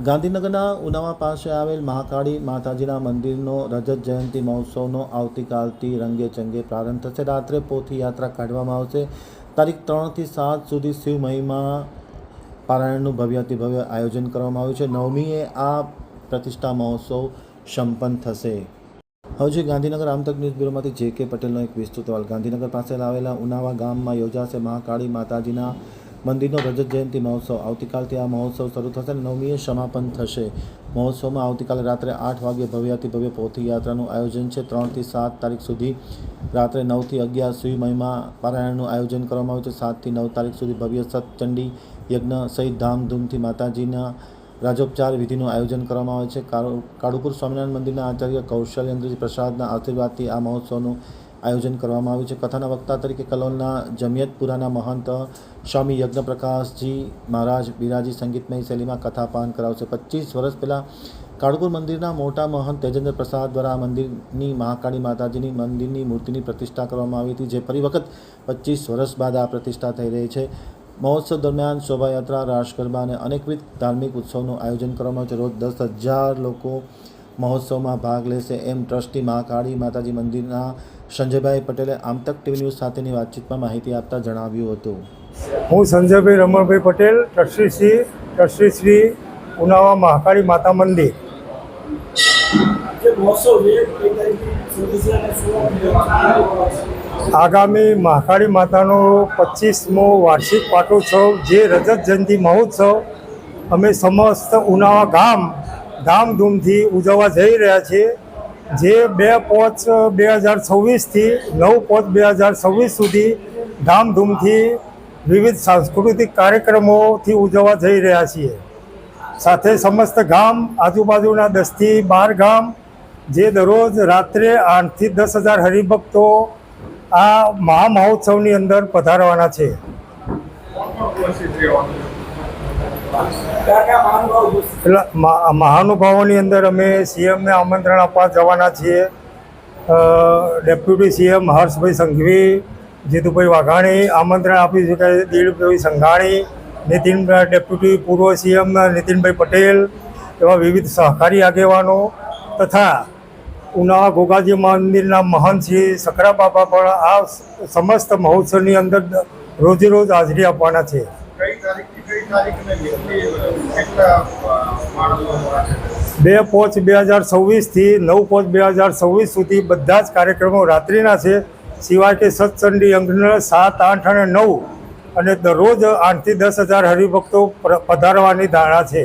ગાંધીનગરના ઉનાવા પાસે આવેલ મહાકાળી માતાજીના મંદિરનો રજત જયંતિ મહોત્સવનો આવતીકાલથી રંગે ચંગે પ્રારંભ થશે। રાત્રે પોથી યાત્રા કાઢવામાં આવશે। તારીખ 3 થી 7 સુધી શિવ મહિમા પારાયણનું ભવ્યાતિ ભવ્ય આયોજન કરવામાં આવ્યું છે। 9મીએ આ પ્રતિષ્ઠા મહોત્સવ સંપન્ન થશે। હવે ગાંધીનગર આમતક ન્યૂઝ બ્યુરોમાંથી જે.કે. પટેલનો એક વિસ્તૃત અહેવાલ। ગાંધીનગર પાસે આવેલા ઉનાવા ગામમાં યોજાશે મહાકાળી માતાજીના મંદિરનો રજત જયંતિ મહોત્સવ। આવતીકાલથી આ મહોત્સવ શરૂ થશે અને 9મીએ સમાપન થશે। મહોત્સવમાં આવતીકાલે રાત્રે 8 વાગ્યે ભવ્યાતિ ભવ્ય પોથી યાત્રાનું આયોજન છે। 3 થી 7 તારીખ સુધી રાત્રે 9 થી 11 શિવ મહિમા પારાયણનું આયોજન કરવામાં આવ્યું છે। 7 થી 9 તારીખ સુધી ભવ્ય સતચંડી યજ્ઞ સહિત ધામધૂમથી માતાજીના રાજોપચાર વિધિનું આયોજન કરવામાં આવે છે। કાળુપુર સ્વામિનારાયણ મંદિરના આચાર્ય કૌશલ્યેન્દ્રજી પ્રસાદના આશીર્વાદથી આ મહોત્સવનું આયોજન કરવામાં આવ્યું છે। કથાના વક્તા તરીકે કલોલના જમિયતપુરાના મહંત સ્વામી યજ્ઞપ્રકાશજી મહારાજ બિરાજી સંગીતમય શૈલીમાં કથાપાન કરાવશે। 25 વર્ષ પહેલાં કાળુપુર મંદિરના મોટા મહંત તેજેન્દ્ર પ્રસાદ દ્વારા આ મંદિરની મહાકાળી માતાજીની મંદિરની મૂર્તિની પ્રતિષ્ઠા કરવામાં આવી હતી, જે ફરી વખત 25 વર્ષ બાદ આ પ્રતિષ્ઠા થઈ રહી છે। મહોત્સવ દરમિયાન શોભાયાત્રા, રાસ ગરબા અને અનેકવિધ ધાર્મિક ઉત્સવનું આયોજન કરવામાં આવે છે। રોજ 10,000 લોકો મહોત્સવમાં ભાગ લેશે એમ ટ્રસ્ટી મહાકાળી માતાજી મંદિરના સંજયભાઈ પટેલે આમતક ટીવી ન્યૂઝ સાથેની વાતચીતમાં માહિતી આપતા જણાવ્યું હતું। હું સંજયભાઈ રમણભાઈ પટેલ, ટ્રસ્ટી શ્રી ઉનાવા મહાકાળી માતા મંદિર। આગામી મહાકાળી માતાનો 25મો વાર્ષિક પાટોત્સવ, જે રજત જયંતિ મહોત્સવ અમે સમસ્ત ઉનાવા ગામ ધામધૂમથી ઉજવવા જઈ રહ્યા છીએ, જે 2/5/2026થી 9/5/2026 સુધી ધામધૂમથી વિવિધ સાંસ્કૃતિક કાર્યક્રમોથી ઉજવવા જઈ રહ્યા છીએ। સાથે સમસ્ત ગામ, આજુબાજુના 10 થી 12 ગામ, જે દરરોજ રાત્રે 8 થી 10,000 હરિભક્તો આ મહામહોત્સવની અંદર પધારવાના છે। મહાનુભાવોની અંદર અમે સીએમને આમંત્રણ આપવા જવાના છીએ। ડેપ્યુટી સીએમ હર્ષભાઈ સંઘવી, જીતુભાઈ વાઘાણી આમંત્રણ આપી શકાય, દિલીપભાઈ સંઘાણી, ડેપ્યુટી પૂર્વ સીએમ નીતિનભાઈ પટેલ, એવા વિવિધ સહકારી આગેવાનો તથા ઉનાવા ગોગાજી મંદિરના મહંત શ્રી સખરા બાપા પણ આ સમસ્ત મહોત્સવની અંદર રોજે રોજ હાજરી આપવાના છે। 2/5/2026થી 9/5/2026 સુધી બધા જ કાર્યક્રમો રાત્રિના છે, સિવાય કે સત્સંડી યજ્ઞ 7, 8 અને 9 અને દરરોજ 8 થી 10,000 હરિભક્તો પધારવાની ધારણા છે।